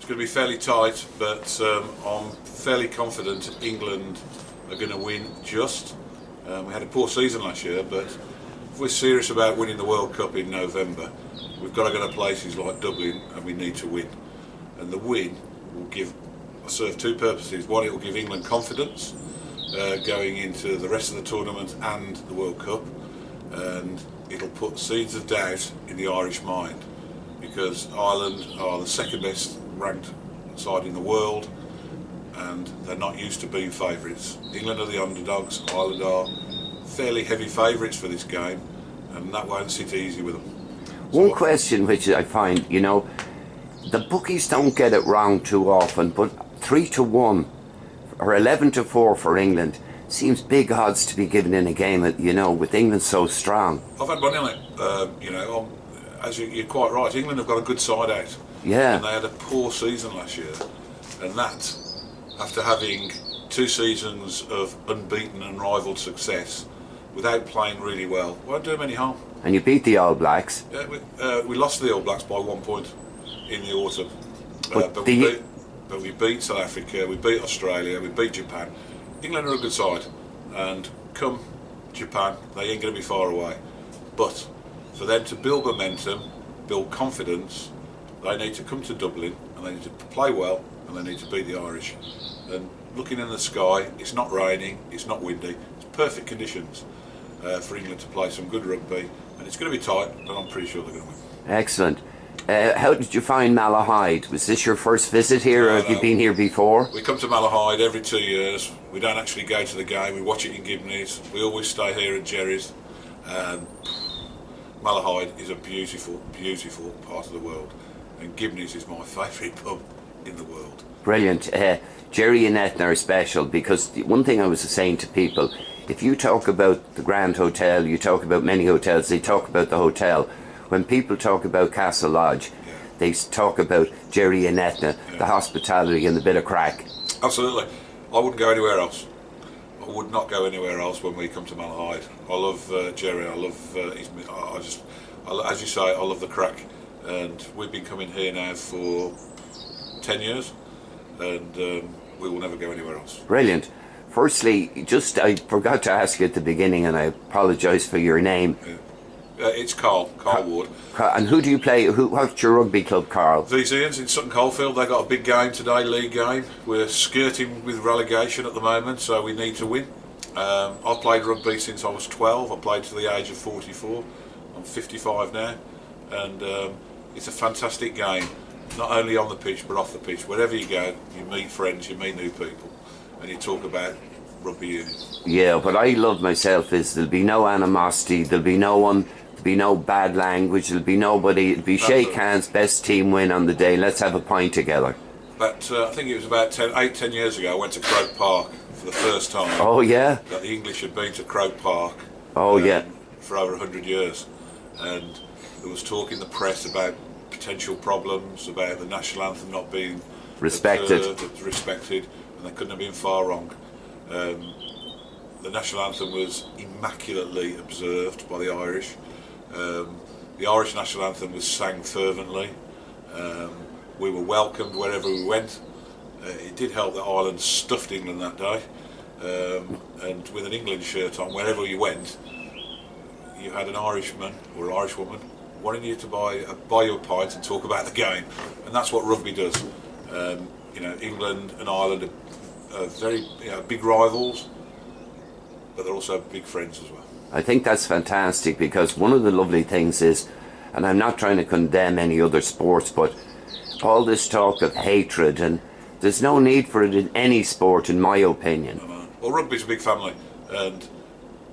It's going to be fairly tight, but I'm fairly confident England are going to win just. We had a poor season last year, but if we're serious about winning the World Cup in November, we've got to go to places like Dublin and we need to win. And the win will serve two purposes. One, it will give England confidence going into the rest of the tournament and the World Cup, and it'll put seeds of doubt in the Irish mind, because Ireland are the second best ranked side in the world and they're not used to being favourites. England are the underdogs, Ireland are fairly heavy favourites for this game, and that won't sit easy with them. One question which I find, you know, the bookies don't get it wrong too often, but 3-1 or 11-4 for England seems big odds to be given in a game, you know, with England so strong. I've had money on it, you know, as you're quite right, England have got a good side out. Yeah. And they had a poor season last year, and that, after having 2 seasons of unbeaten and rivaled success, without playing really well, won't do them any harm. And you beat the All Blacks. Yeah, we lost to the All Blacks by 1 point in the autumn, but we beat South Africa, we beat Australia, we beat Japan. England are a good side, and come Japan, they ain't going to be far away. But for them to build momentum, build confidence, they need to come to Dublin and they need to play well and they need to beat the Irish. And looking in the sky, it's not raining, it's not windy, it's perfect conditions for England to play some good rugby, and it's going to be tight, but I'm pretty sure they're going to win. Excellent. How did you find Malahide? Was this your first visit here, or have you been here before? We come to Malahide every 2 years. We don't actually go to the game, we watch it in Gibney's. We always stay here at Jerry's. Malahide is a beautiful, beautiful part of the world, and Gibney's is my favourite pub in the world. Brilliant. Jerry and Etna are special, because one thing I was saying to people, if you talk about the Grand Hotel, you talk about many hotels, they talk about the hotel. When people talk about Castle Lodge, they talk about Jerry and Etna, the hospitality and the bit of crack. Absolutely. I wouldn't go anywhere else. I would not go anywhere else when we come to Malahide. I love Jerry, I love as you say, I love the crack. And we've been coming here now for 10 years, and we will never go anywhere else. Brilliant. Firstly, I forgot to ask you at the beginning, and I apologise for your name. It's Karl Ward. And who do you play? What's your rugby club, Karl? These Ians in Sutton Coldfield. They got a big game today, league game. We're skirting with relegation at the moment, so we need to win. I've played rugby since I was 12. I played to the age of 44. I'm 55 now, and it's a fantastic game. Not only on the pitch, but off the pitch. Wherever you go, you meet friends, you meet new people, and you talk about rugby union. Yeah, what I love myself is there'll be no animosity, there'll be no one. Be no bad language, there'll be nobody, it'll be shake hands, best team win on the day, let's have a pint together. But I think it was about 10 years ago I went to Croke Park for the first time. Oh yeah? That the English had been to Croke Park for over 100 years, and there was talk in the press about potential problems, about the national anthem not being respected, and they couldn't have been far wrong. The national anthem was immaculately observed by the Irish. The Irish national anthem was sang fervently. We were welcomed wherever we went. It did help that Ireland stuffed England that day, and with an England shirt on, wherever you went, you had an Irishman or an Irishwoman wanting you to buy you a pint and talk about the game, and that's what rugby does. You know, England and Ireland are very big rivals, but they're also big friends as well. I think that's fantastic, because one of the lovely things is, and I'm not trying to condemn any other sports, but all this talk of hatred, and there's no need for it in any sport, in my opinion. Well, rugby's a big family, and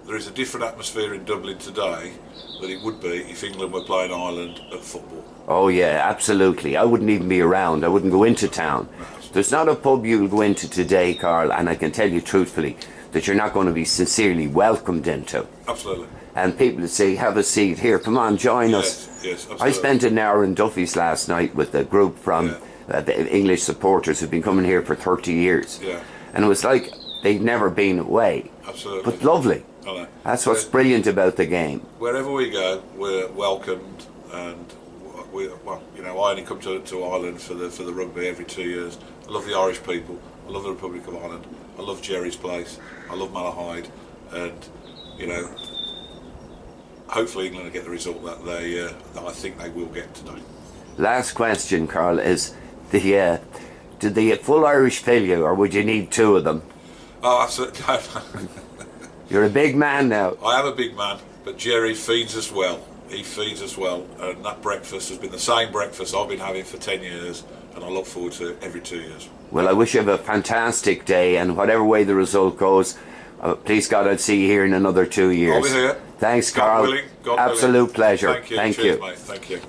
there is a different atmosphere in Dublin today than it would be if England were playing Ireland at football. Oh yeah, absolutely. I wouldn't even be around, I wouldn't go into town. There's not a pub you'll go into today, Karl, and I can tell you truthfully, that you're not going to be sincerely welcomed into. Absolutely. And people say, have a seat here, come on, join us. Yes, absolutely. I spent an hour in Duffy's last night with a group from the English supporters who've been coming here for 30 years. Yeah. And it was like they'd never been away. Absolutely. But lovely. I know. That's what's brilliant about the game. Wherever we go, we're welcomed, and well, you know, I only come to Ireland for the rugby every 2 years. I love the Irish people. I love the Republic of Ireland. I love Jerry's place. I love Malahide, and you know, hopefully England will get the result that that I think they will get today. Last question, Karl, is did the full Irish fill you, or would you need two of them? Oh, absolutely. You're a big man now. I am a big man, but Jerry feeds us well. He feeds us well, and that breakfast has been the same breakfast I've been having for 10 years, and I look forward to it every 2 years. Well, I wish you have a fantastic day, and whatever way the result goes, please God, I'll see you here in another 2 years. I'll be here. Thanks, God Karl. willing. God Absolute willing. pleasure. Thank you. Thank Cheers, you. mate. Thank you.